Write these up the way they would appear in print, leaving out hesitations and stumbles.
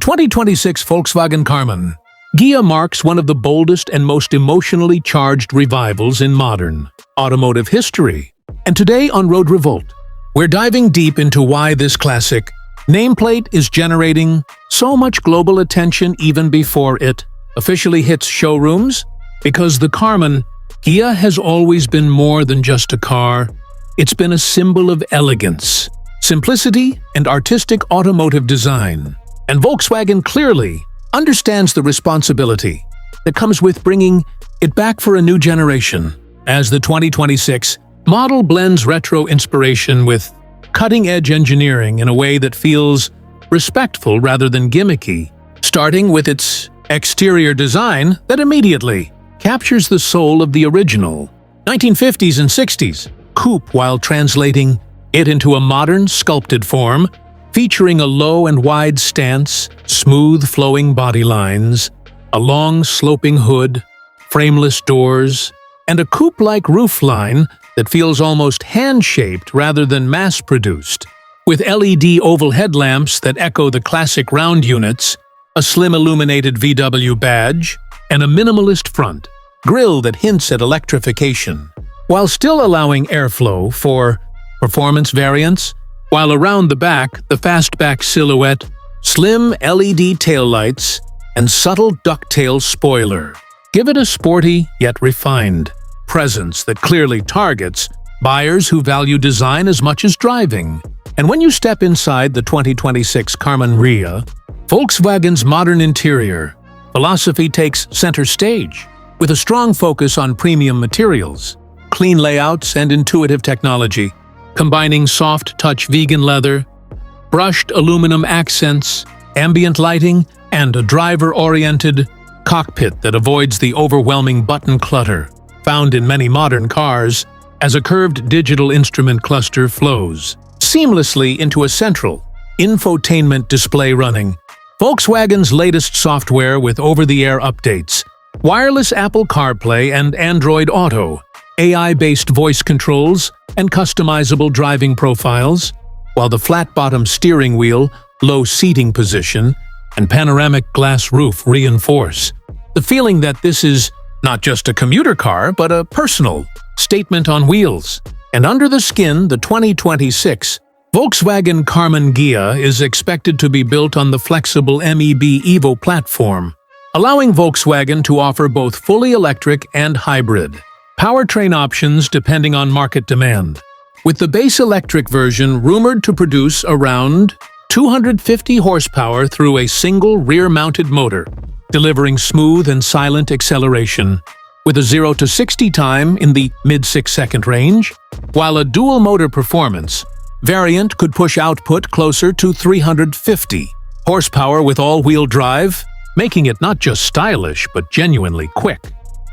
2026 Volkswagen Karmann Ghia marks one of the boldest and most emotionally charged revivals in modern automotive history. And today on Road Revolt, we're diving deep into why this classic nameplate is generating so much global attention even before it officially hits showrooms. Because the Karmann Ghia has always been more than just a car. It's been a symbol of elegance, simplicity, and artistic automotive design. And Volkswagen clearly understands the responsibility that comes with bringing it back for a new generation, as the 2026 model blends retro inspiration with cutting-edge engineering in a way that feels respectful rather than gimmicky, starting with its exterior design that immediately captures the soul of the original 1950s and 60s coupe while translating it into a modern sculpted form, featuring a low and wide stance, smooth flowing body lines, a long sloping hood, frameless doors, and a coupe-like roofline that feels almost hand-shaped rather than mass-produced. With LED oval headlamps that echo the classic round units, a slim illuminated VW badge, and a minimalist front grille that hints at electrification, while still allowing airflow for performance variants. While around the back, the fastback silhouette, slim LED taillights, and subtle ducktail spoiler give it a sporty yet refined presence that clearly targets buyers who value design as much as driving. And when you step inside the 2026 Karmann Ghia, Volkswagen's modern interior philosophy takes center stage, with a strong focus on premium materials, clean layouts, and intuitive technology, combining soft-touch vegan leather, brushed aluminum accents, ambient lighting, and a driver-oriented cockpit that avoids the overwhelming button clutter found in many modern cars, as a curved digital instrument cluster flows seamlessly into a central infotainment display running Volkswagen's latest software with over-the-air updates, wireless Apple CarPlay and Android Auto, AI-based voice controls, and customizable driving profiles, while the flat-bottom steering wheel, low seating position, and panoramic glass roof reinforce the feeling that this is not just a commuter car, but a personal statement on wheels. And under the skin, the 2026 Volkswagen Karmann Ghia is expected to be built on the flexible MEB Evo platform, allowing Volkswagen to offer both fully electric and hybrid powertrain options depending on market demand, with the base electric version rumored to produce around 250 horsepower through a single rear-mounted motor, delivering smooth and silent acceleration, with a 0 to 60 time in the mid-6-second range, while a dual-motor performance variant could push output closer to 350 horsepower with all-wheel drive, making it not just stylish but genuinely quick.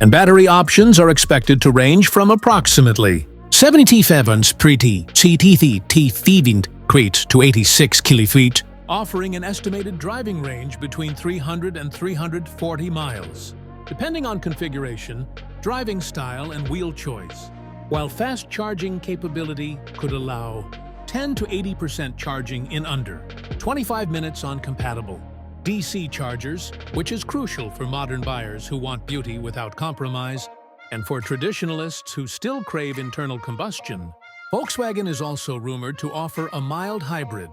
And battery options are expected to range from approximately 75 pretty feet to 86 km, offering an estimated driving range between 300 and 340 miles, depending on configuration, driving style, and wheel choice, while fast charging capability could allow 10 to 80% charging in under 25 minutes on compatible DC chargers, which is crucial for modern buyers who want beauty without compromise, and for traditionalists who still crave internal combustion. Volkswagen is also rumored to offer a mild hybrid,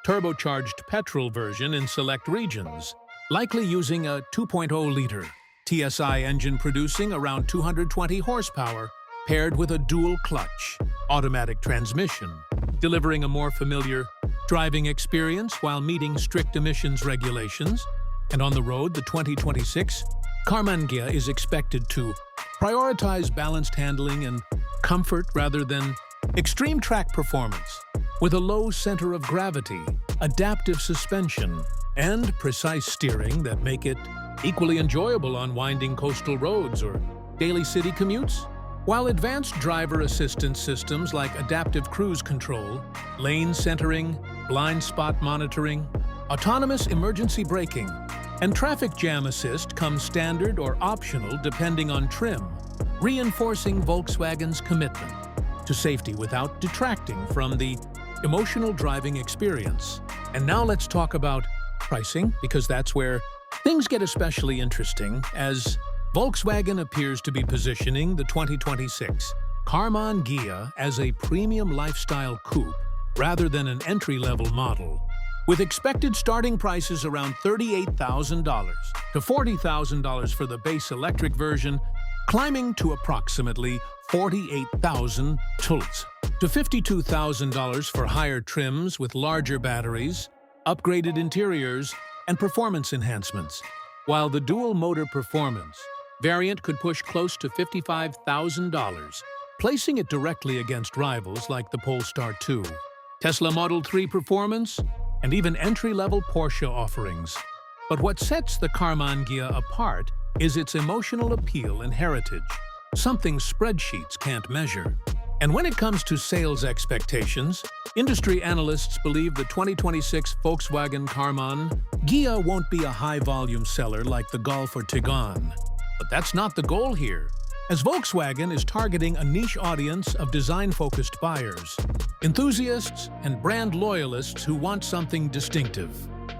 turbocharged petrol version in select regions, likely using a 2.0-liter TSI engine producing around 220 horsepower, paired with a dual-clutch automatic transmission, delivering a more familiar driving experience while meeting strict emissions regulations. And on the road, the 2026 Karmann Ghia is expected to prioritize balanced handling and comfort rather than extreme track performance, with a low center of gravity, adaptive suspension, and precise steering that make it equally enjoyable on winding coastal roads or daily city commutes. While advanced driver assistance systems like adaptive cruise control, lane centering, blind spot monitoring, autonomous emergency braking, and traffic jam assist come standard or optional depending on trim, reinforcing Volkswagen's commitment to safety without detracting from the emotional driving experience. And now let's talk about pricing, because that's where things get especially interesting, as Volkswagen appears to be positioning the 2026 Karmann Ghia as a premium lifestyle coupe rather than an entry-level model, with expected starting prices around $38,000 to $40,000 for the base electric version, climbing to approximately $48,000 to $52,000 for higher trims with larger batteries, upgraded interiors, and performance enhancements, while the dual-motor performance variant could push close to $55,000, placing it directly against rivals like the Polestar 2, Tesla Model 3 Performance, and even entry-level Porsche offerings. But what sets the Karmann Ghia apart is its emotional appeal and heritage, something spreadsheets can't measure. And when it comes to sales expectations, industry analysts believe the 2026 Volkswagen Karmann Ghia won't be a high-volume seller like the Golf or Tiguan. But that's not the goal here, as Volkswagen is targeting a niche audience of design-focused buyers, enthusiasts and brand loyalists who want something distinctive,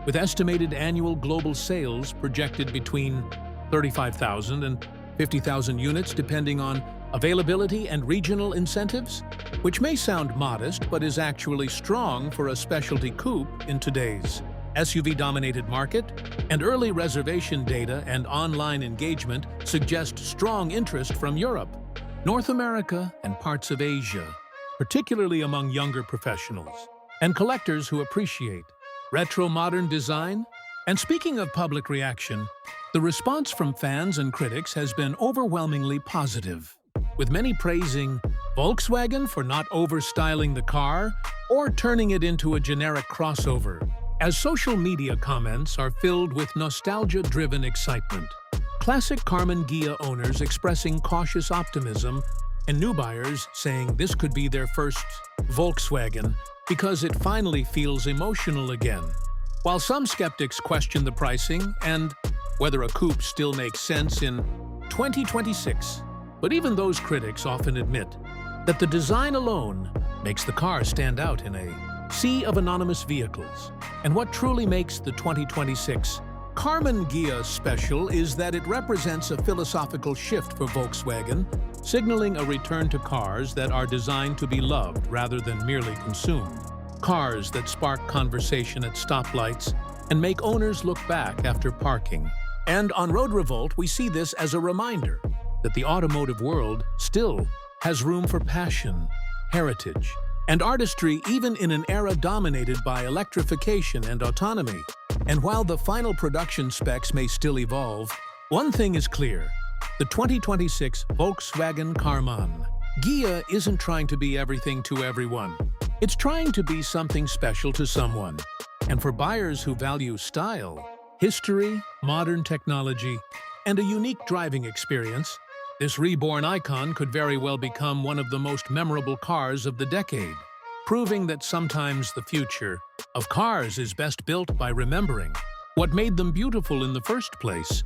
with estimated annual global sales projected between 35,000 and 50,000 units depending on availability and regional incentives, which may sound modest but is actually strong for a specialty coupe in today's SUV-dominated market, and early reservation data and online engagement suggest strong interest from Europe, North America, and parts of Asia, particularly among younger professionals and collectors who appreciate retro modern design. And speaking of public reaction, the response from fans and critics has been overwhelmingly positive, with many praising Volkswagen for not overstyling the car or turning it into a generic crossover, as social media comments are filled with nostalgia-driven excitement. Classic Karmann Ghia owners expressing cautious optimism, and new buyers saying this could be their first Volkswagen because it finally feels emotional again. While some skeptics question the pricing and whether a coupe still makes sense in 2026, but even those critics often admit that the design alone makes the car stand out in a sea of anonymous vehicles. And what truly makes the 2026 Karmann Ghia special is that it represents a philosophical shift for Volkswagen, signaling a return to cars that are designed to be loved rather than merely consumed. Cars that spark conversation at stoplights and make owners look back after parking. And on Road Revolt, we see this as a reminder that the automotive world still has room for passion, heritage, and artistry, even in an era dominated by electrification and autonomy. And while the final production specs may still evolve, one thing is clear: the 2026 Volkswagen Karmann Ghia isn't trying to be everything to everyone. It's trying to be something special to someone. And for buyers who value style, history, modern technology, and a unique driving experience, this reborn icon could very well become one of the most memorable cars of the decade, proving that sometimes the future of cars is best built by remembering what made them beautiful in the first place.